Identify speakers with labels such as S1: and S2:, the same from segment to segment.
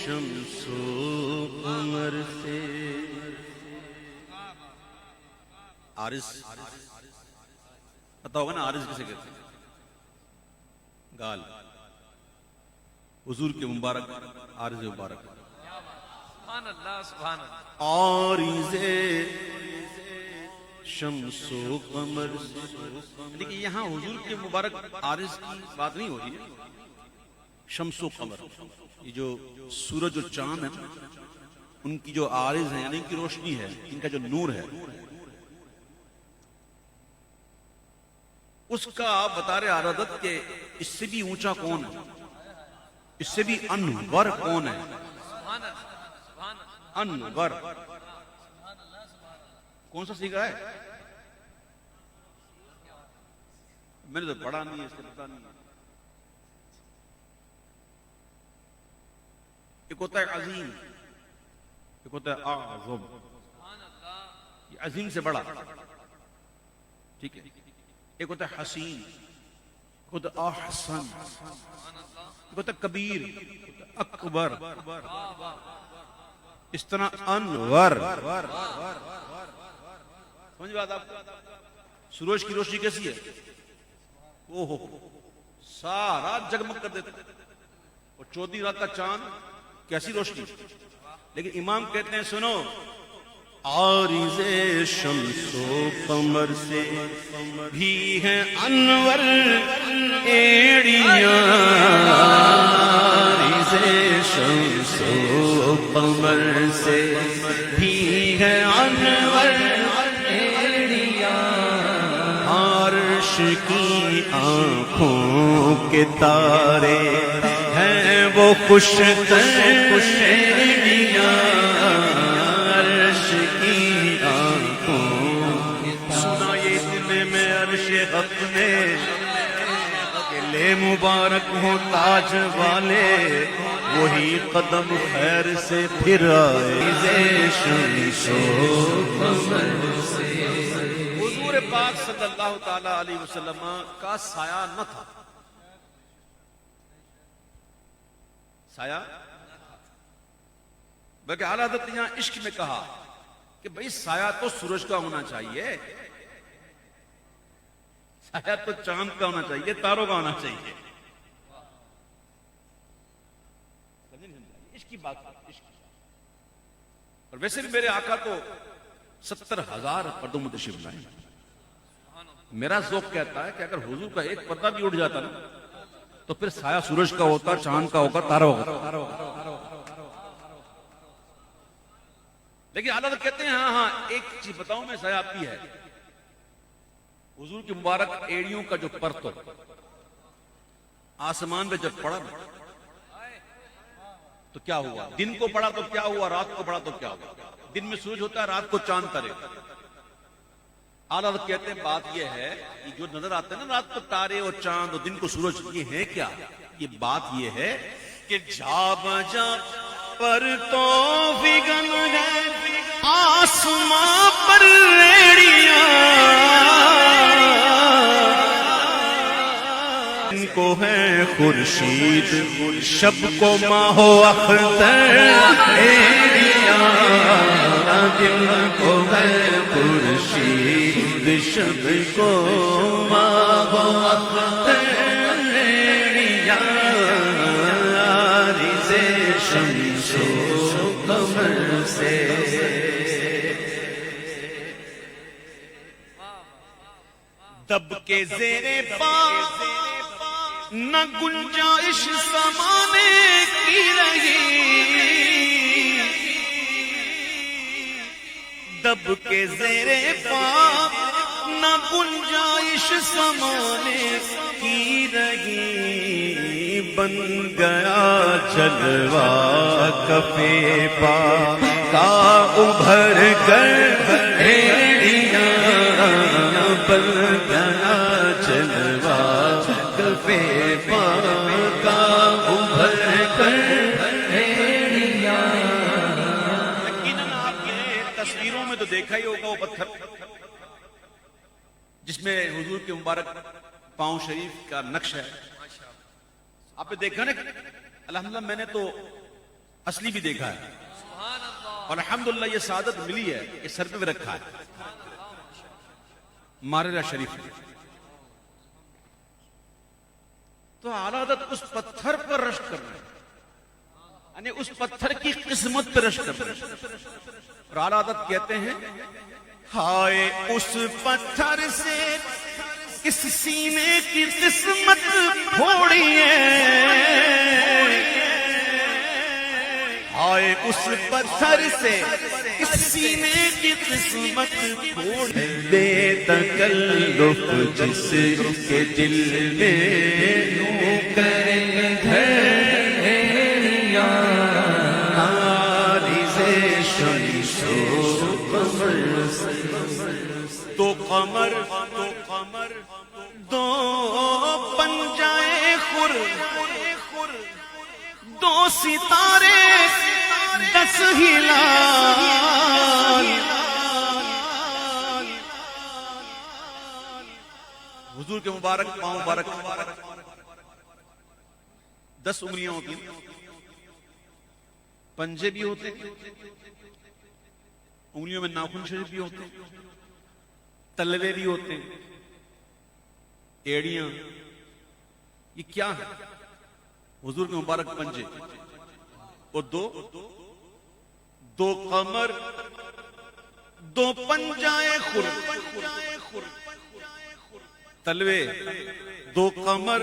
S1: शम्सो कमर से। आरिस पता होगा ना, आरिस किसे कहते हैं? गाल। हुजूर के मुबारक आरिस मुबारक।
S2: सुभान अल्लाह, सुभान अल्लाह।
S1: आरिज़े शम्सो कमर से। लेकिन यहाँ हुजूर के मुबारक आरिस की बात नहीं हो रही है। शम्सो कमर, ये जो सूरज और चांद है, उनकी जो आरिज है यानी इनकी रोशनी है, इनका जो नूर है, उसका आप बता रहे आरादत के इससे भी ऊंचा कौन है, इससे भी अनवर कौन है?
S2: सुभान अल्लाह, सुभान अल्लाह।
S1: अनवर कौन सा सीखा है? मैंने तो पढ़ा नहीं है, इसलिए पता नहीं है। एक होता है अजीम, एक होता है आज़म। ये अजीम से बड़ा, ठीक है। एक होता है हसीन, एक होता है अहसन, एक होता है कबीर, अकबर, इस तरह अनवर। समझ बात आपको? सूरज की रोशनी कैसी है? ओहो, सारा जगमग कर देता है। और 14 रात का चांद कैसी रोशनी। लेकिन इमाम कहते हैं सुनो, आरिज़े शम्सो कमर से भी है अनवर एड़ियां। आरिज़े शम्सो कमर से भी है अनवर एड़ियां। अर्श की आंखों के तारे हैं वो खुश खुशियां। अर्श की आंखों सुना ये इतने में अर्श हक में ले मुबारक हो ताज वाले, वही कदम खैर से फिर आए। हुजूर पाक सल्लल्लाहु ताला अलैहि वसल्लम का साया न था। साया बल्कि आला हज़रत ने यहां इश्क में कहा कि भाई साया तो सूरज का होना चाहिए, साया तो चांद का होना चाहिए, तारों का होना चाहिए। इश्क की बात, इश्क। और वैसे भी मेरे आका तो 70,000 पर्दों में तशरीफ लाए। मेरा ज़ौक़ कहता है कि अगर हुजूर का एक पर्दा भी उठ जाता ना, तो फिर साया सूरज का होता, चांद का होगा, तारा होगा। लेकिन आला तो कहते हैं हाँ हाँ एक चीज बताऊं मैं, साया आपकी है। हुजूर की मुबारक एड़ियों का जो परत आसमान पे जब पड़ा तो क्या हुआ? दिन को पड़ा तो क्या हुआ, रात को पड़ा तो क्या हुआ? दिन में सूरज होता है, रात को चांद तारे। आला तो कहते हैं बात यह है कि जो नजर आते हैं ना रात को तारे और चांद और दिन को सूरज, ये है क्या? ये बात ये है कि जा बजा पर तो विगन है आसमां पर रेड़ियां। इनको है खुर्शीद शब को माहो अख्तर रेड़ियां। जिनको है खुर्शीद शब को माहो अख्तर रेड़ियां। आरिज़े शम्सो कमर से दब के ज़ेरे पा न गुंजाइश समाने की रही। दब के ज़ेरे पा न गुंजाइश समाने की रही। बन गया जलवा कफे पा का उभर कर भेड़ियां। बन गया जलवा कफे पा का उभर कर भेड़ियां। यकीनन आपने तस्वीरों में तो देखा ही होगा वो पत्थर जिसमें हुजूर के मुबारक पांव शरीफ का नक्श है। आपने देखा ना? अल्हम्दुलिल्लाह मैंने तो असली भी देखा है
S2: सुभान अल्लाह
S1: और अल्हम्दुलिल्लाह ये सादत मिली है, ये सर पे भी रखा है मारेरा शरीफ में। तो आलादत उस पत्थर पर रश्क कर रहे हैं, यानी उस पत्थर की किस्मत पर रश्क कर रहे हैं। और आलादत कहते हैं हाय उस पत्थर से इस सीने की किस्मत फोड़ी है, हाय उस पत्थर से इस सीने की किस्मत फोड़ी, बेतकल्लुफ जिसके दिल में यूं करे धैर्या, आरिज़े शम्सो कमर दो कमर दो पंजाए खुर, दो सितारे 10 हिलाल। हुजूर के मुबारक पांव मुबारक 10 उंगलियां होती हैं, पंजे भी होते हैं, उंगलियों में नाखून शरीफ भी होते हैं, तलवे भी होते हैं, एड़ियां, ये क्या है? हुजूर के मुबारक पंजे और दो कमर दो पंजाए खुर, तलवे दो कमर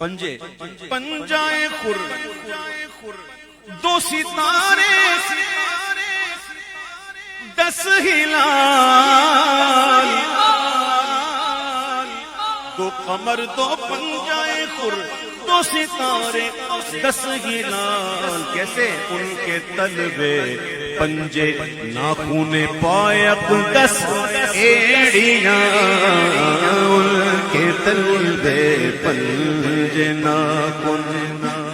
S1: पंजे पंजाए खुर, दो सितारे 10 हिलाल, दो कमर दो पंजाए खुर, दो सितारे 10 हिलाल। कैसे? उनके तलवे पंजे नाखूने पायक 10 एड़ियां, उनके तलवे पंजे नाखून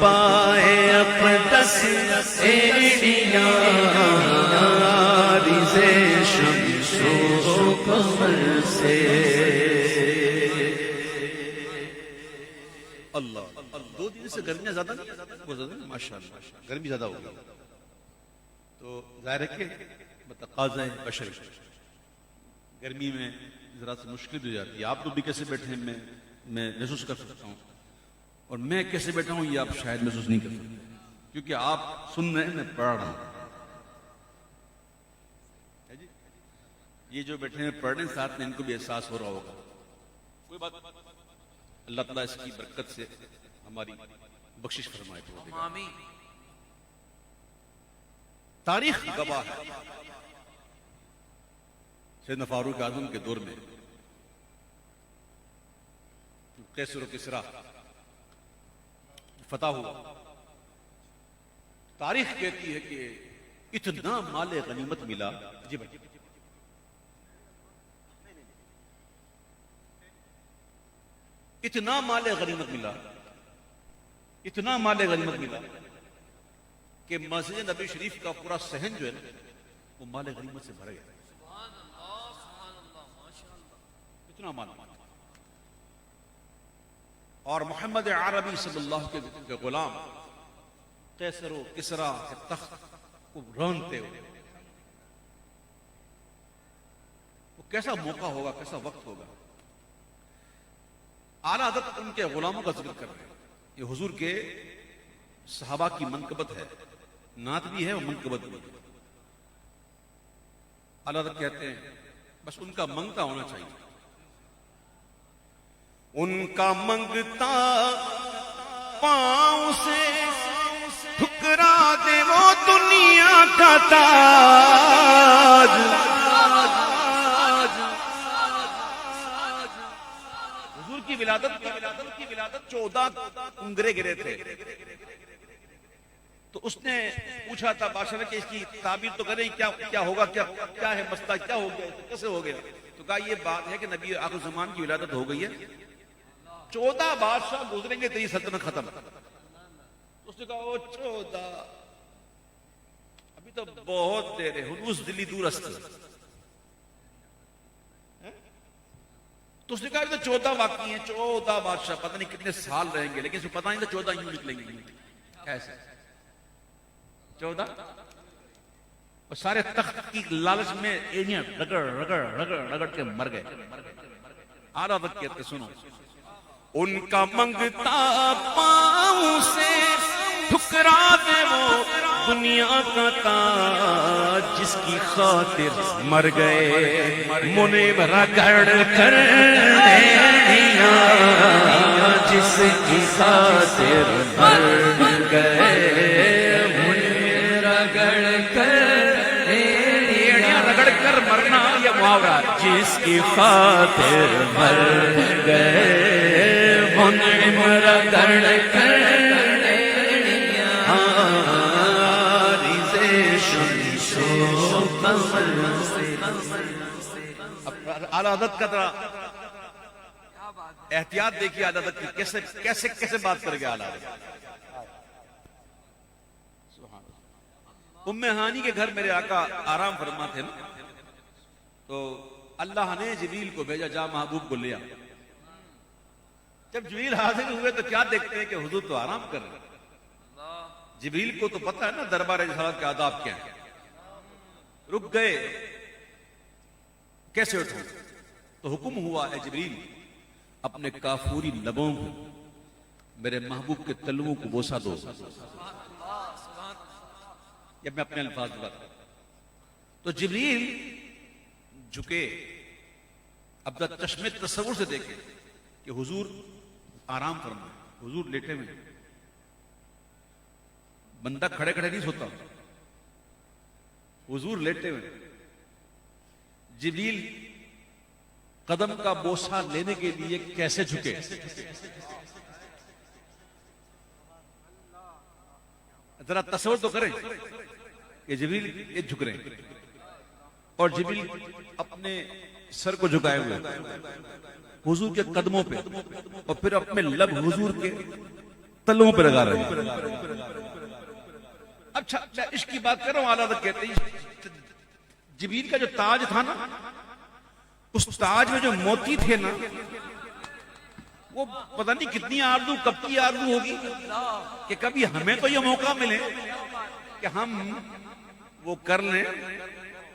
S1: पायक 10 एड़ियां, आरिज़े शम्सो कमर से। अल्लाह, 2 दिन से गर्मियां ज्यादा नहीं माशाअल्लाह, गर्मी ज्यादा हो गई तो जाहिर है कि तकाज़े बशर गर्मी में जरा सी मुश्किल हो जाती है। आप लोग भी कैसे बैठे हैं मैं महसूस कर सकता हूँ, और मैं कैसे बैठा हूँ ये आप शायद महसूस नहीं कर सकते, क्योंकि आप सुन रहे हैं, मैं पढ़ रहा हूँ। ये जो बैठे हैं पढ़ रहे हैं साथ में, इनको भी एहसास हो रहा होगा। कोई बात, अल्लाह ताला इसकी बरकत से हमारी बख्शिश फरमाए।
S2: आमीन।
S1: तारीख गवाह है, सैयदना फारूक आज़म के दौर में कैसर और किसरा फतह हुआ, तारीख कहती है कि इतना माले गनीमत मिला। जी भाई, इतना माले गनीमत मिला, इतना माले गनीमत मिला कि मस्जिद नबी शरीफ का पूरा सहन जो है ना, वो माले गनीमत से भर गया। इतना माल। और मोहम्मद अरबी सल्लल्लाहु अलैहि वसल्लम के गुलाम कैसर व किसरा के तख्त को रौंदते हुए, वो कैसा मौका होगा, कैसा वक्त होगा। आला हज़रत उनके गुलामों का जिक्र कर रहे हैं। ये हुजूर के सहाबा की मनकबत है, नात भी है और मनकबत भी है। आला हज़रत कहते हैं बस उनका मंगता होना चाहिए, उनका मंगता पांव से ठुकरा दे वो दुनिया का ताज। हुजूर की विलादत 14 उंगरे गिरे थे, तो उसने पूछा था बादशाह ने कि इसकी ताबीर तो करें, क्या होगा, क्या है मसला, क्या हो गया, कैसे हो गया। तो कहा ये बात है कि नबी आखिर ज़मान की विलादत हो गई है, 14 बादशाह गुजरेंगे तेरी सल्तनत खत्म। उसने कहा ओ 14, अभी तो बहुत देर है, हुनूस दिल्ली दूरस्त। तो उसने कहा तो 14 वाकई है, 14 बादशाह, पता नहीं कितने साल रहेंगे, लेकिन पता नहीं था 14 यूं निकलेंगे। ऐसे 14 और सारे तख्त की लालच में एड़ियां रगड़ रगड़ रगड़ रगड़ के मर गए। आला हज़रत कहते सुनो, उनका मंगता पाँव से ठुकरा दे वो दुनिया का ताज, जिसकी खातिर मर गए मुने रगड़ कर दिया, जिसकी खातिर मर गए मुने रगड़ कर, एड़ियां रगड़ कर मरना ये मुहावरा, जिसकी खातिर मर गए मुने रगड़ कर। आला हज़रत का तरह एहतियात देखिए आला हज़रत की, कैसे कैसे कैसे बात करेंगे आला हज़रत। उम्मे हानी के घर मेरे आका आराम फरमा थे ना, तो अल्लाह ने जिब्रील को भेजा, जा महबूब को ले आ। जब जिब्रील हाजिर हुए तो क्या देखते हैं कि हुजूर तो आराम कर रहे हैं। जिब्रील को तो पता है ना दरबार रिसालत के आदाब क्या है। रुक गए, कैसे उठो, तो हुक्म हुआ है जिब्रील अपने काफूरी लबों को मेरे महबूब के तलवों को बोसा दो। जब मैं अपने अल्फाज बात, तो जिब्रील झुके, अब तक चश्मे तस्वुर से देखे कि हुजूर आराम फरमा, हुजूर लेटे हुए। बंदा खड़े खड़े नहीं सोता, हुजूर लेटे हुए। जिब्रील कदम का बोसा लेने के लिए कैसे झुके, जरा तस्वर तो करें कि जिब्रील ये झुक रहे हैं, और जिब्रील अपने सर को झुकाए हुए हुजूर के कदमों पे, और फिर अपने लब हुजूर के तलों पे लगा रहे हैं। अच्छा, मैं इसकी बात कर रहा हूं। आला हज़रत कहते हैं जिब्रील का जो ताज था ना, उस ताज में जो मोती थे ना, वो पता नहीं कितनी आरज़ू कब की आरज़ू होगी कि कभी हमें तो ये मौका मिले कि हम वो कर लें,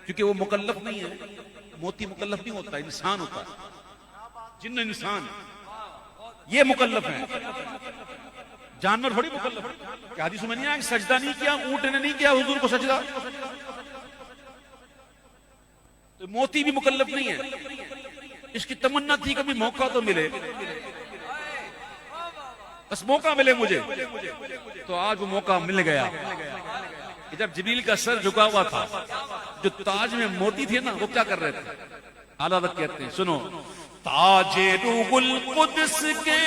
S1: क्योंकि वो मुकल्लफ नहीं है। मोती मुकल्लफ नहीं होता, इंसान होता है। जिन्न इंसान ये मुकल्लफ है, जानवर थोड़ी मुकल्लफ है। क्या हदीस में नहीं आया कि सजदा नहीं किया, ऊंट ने नहीं किया हुजूर को सजदा, तो मोती भी मुकल्लफ नहीं है। इसकी तमन्ना थी कभी मौका तो मिले, बस मौका मिले मुझे, तो आज वो मौका मिल गया। जब जिब्रील का सर झुका हुआ था, जो ताज में मोती थे ना, वो क्या कर रहे थे। आला हज़रत कहते हैं सुनो, ताजे रूहुल कुद्स के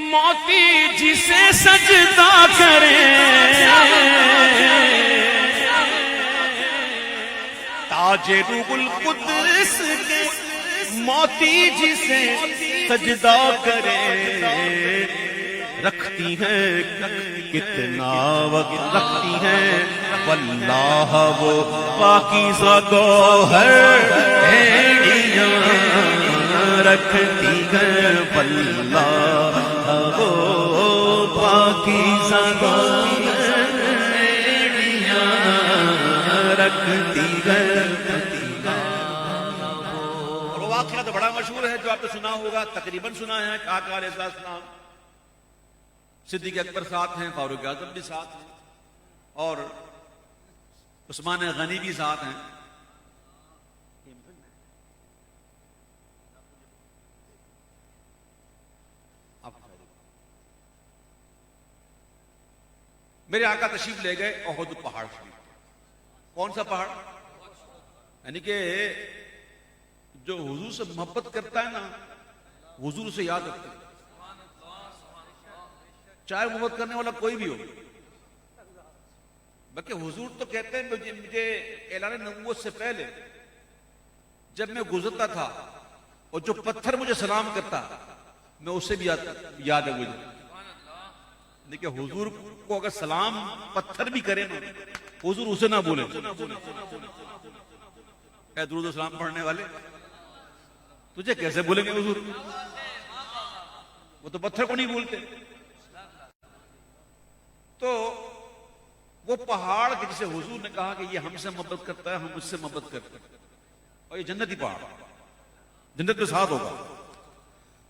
S1: मोती जिसे सजदा करे, ताजे रूहुल कुद्स के मोती जिसे सजदा करे, रखती है कितना वक्त रखती है वल्लाह वो पाकीज़ा गौहर, एड़ियां रखती है वल्लाह वो पाकीज़ा गौहर, एड़ियां रखती है। और वो वाक़या तो बड़ा मशहूर है, जो आपने सुना होगा, तकरीबन सुना है। आका अलैहिस्सलाम, सिद्दीक़ अकबर साथ हैं, फारूक आज़म भी साथ हैं, और उस्मान गनी भी साथ हैं। मेरे आका तशरीफ ले गए ओहद पहाड़ शरीफ। कौन सा पहाड़? यानी कि जो हुजूर से मोहब्बत करता है ना, हुजूर से याद रखता है, चाहे मोहब्बत करने वाला कोई भी हो। बल्कि हुजूर तो कहते हैं मुझे ऐलान नबूवत से पहले जब मैं गुजरता था और जो पत्थर मुझे सलाम करता, मैं उससे भी याद है मुझे। देखिए हुजूर को अगर सलाम पत्थर भी करे ना, हुजूर उसे ना बोले। दुरूद सलाम पढ़ने वाले तुझे कैसे बोलेंगे हुजूर? वो तो पत्थर को नहीं बोलते। तो वो पहाड़ के जिसे हुजूर ने कहा कि ये हमसे मोहब्बत करता है, हम उससे मोहब्बत करते हैं, और ये जन्नती पहाड़ जन्नत के साथ होगा।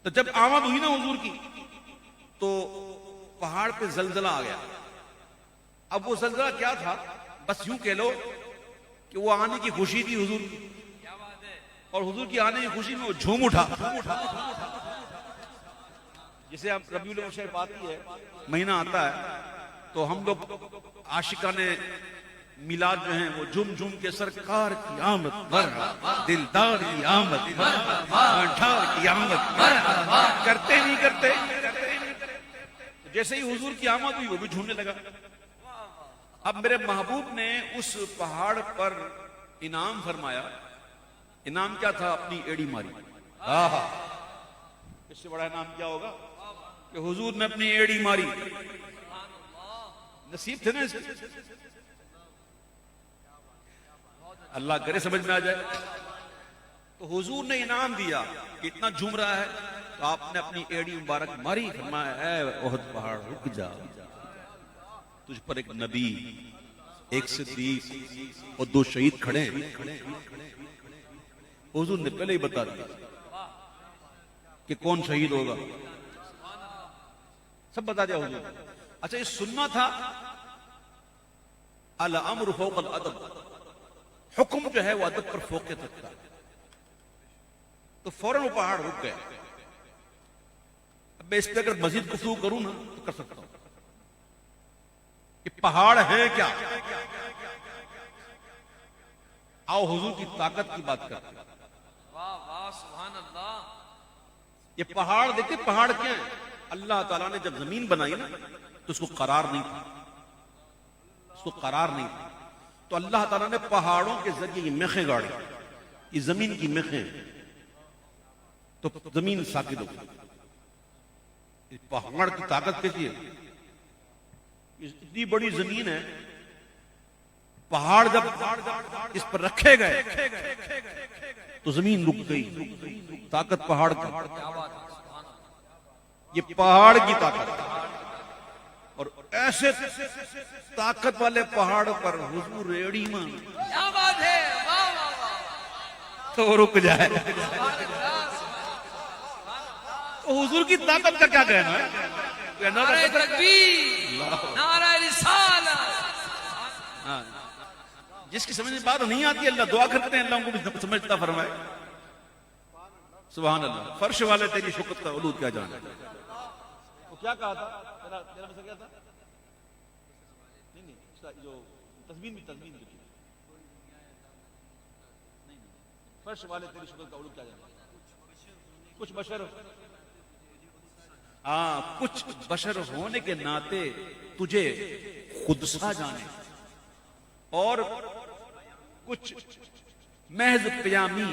S1: तो जब आमद हुई ना हुजूर की, तो पहाड़ पे जलजला आ गया। अब वो जलजला क्या था, बस यूं कह लो कि वो आने की खुशी थी हुजूर की, और हुजूर की आने की खुशी में वो झूम उठा। जिसे हम रबीउल अव्वल शरीफ आती है, महीना आता है, तो हम लोग आशिकाने मिलाद जो हैं वो झूम झूम के सरकार की आमद मरहबा, दिलदार की आमद मरहबा, की आमद करते नहीं करते। तो जैसे ही हुजूर की आमद हुई वो भी झूमने लगा। अब मेरे महबूब ने उस पहाड़ पर इनाम फरमाया। इनाम क्या था? अपनी एड़ी मारी। इससे बड़ा इनाम क्या होगा कि हुजूर ने अपनी एड़ी मारी। नसीब थे ना इसके, अल्लाह करे समझ में आ जाए। तो हुजूर ने इनाम दिया कि इतना झूम रहा है, तो आपने अपनी एड़ी मुबारक मारी, फरमाया ऐ ओहद पहाड़ रुक जा, तुझ पर एक नबी, एक सिद्दीक और 2 शहीद खड़े हैं। हुजूर ने पहले ही बता दिया कि कौन शहीद होगा, सब बता दिया हुजूर। अच्छा, ये सुनना था अल अम्र फौक अल अदब, हुक्म जो है वो अदब पर फोकियत रखता है। तो फौरन वो पहाड़ रुक गए। अब मैं इस पर अगर मजीद गुफ्तगू करूं ना तो कर सकता हूं कि पहाड़ है क्या। आओ हुजूर की ताकत की बात करते हैं।
S2: वाह वाह सुभान अल्लाह।
S1: ये पहाड़ देखते, पहाड़ क्या है? अल्लाह ताला ने जब जमीन बनाई ना तो उसको करार नहीं था, उसको करार नहीं था। तो अल्लाह ताला ने पहाड़ों के जरिए ये मेखें गाड़ी, ये जमीन की मेखें, तो जमीन साकित हो गई। पहाड़ की ताकत कैसी है? इतनी बड़ी जमीन है, पहाड़ जब इस पर रखे गए तो जमीन रुक गई। ताकत पहाड़ की, ये पहाड़ की ताकत। और ऐसे ताकत वाले पहाड़ पर हुजूर रेड़ी में
S2: क्या बात है, वाह वाह वाह।
S1: तो रुक जाए। तो हुजूर की ताकत का क्या कहना है?
S2: नारे तकबीर, नारे रिसालत।
S1: हाँ, जिसकी समझ में बात नहीं आती, अल्लाह दुआ करते हैं अल्लाह उनको भी समझता फरमाए। सुभान अल्लाह। फर्श वाले तेरी शुक्र का उलूद क्या जाने। तो क्या कहा था तेरा तेरा में क्या था? नहीं, जो तस्मीन भी नहीं, फर्श वाले तेरी शुक्र का उलूद क्या जाने। कुछ बशर, हाँ, कुछ बशर होने के नाते तुझे खुद सा जाने, और कुछ महज प्यामी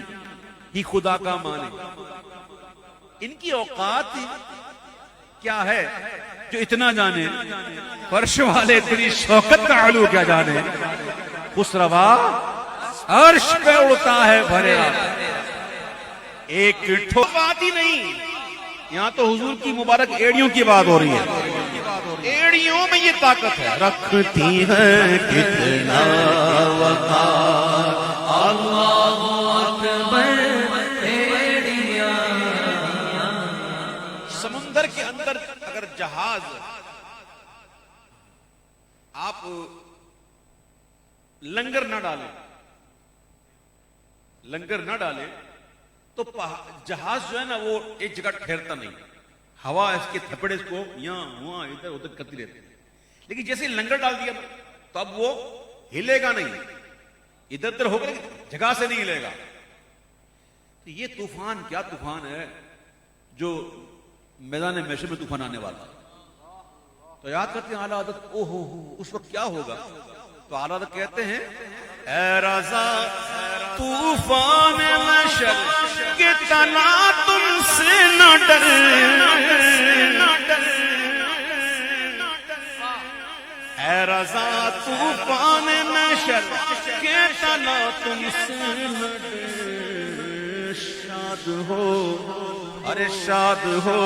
S1: ही खुदा का माने। इनकी औकात क्या है जो इतना जाने? फर्श वाले तेरी शौकत का आलू क्या जाने। खुसरवा अर्श पे उड़ता है भरे। एक ठो बात ही नहीं, यहां तो हुजूर की मुबारक एड़ियों की बात हो रही है। एड़ियों में ये ताकत है, रखती है कितना वकार। अल्लाहु अकबर। एड़ियां समुंदर के अंदर अगर जहाज आप लंगर ना डालें, लंगर ना डालें तो जहाज जो है ना वो एक जगह ठहरता नहीं। हवा इसके थपड़े को यहां वहां इधर उधर करती रहती है। लेकिन जैसे लंगर डाल दिया तो अब वो हिलेगा नहीं, इधर उधर होगा, जगह से नहीं हिलेगा। तो ये तूफान क्या तूफान है जो मैदान महशर में तूफान आने वाला। तो याद करते हैं आला हज़रत, ओहो उस वक्त क्या होगा। तो आला हज़रत कहते हैं, ऐ रज़ा तूफान महशर के तना तुमसे न डर, ऐ रज़ा तूफान महशर के तना तुमसे न डर। शाद हो, अरे शाद हो।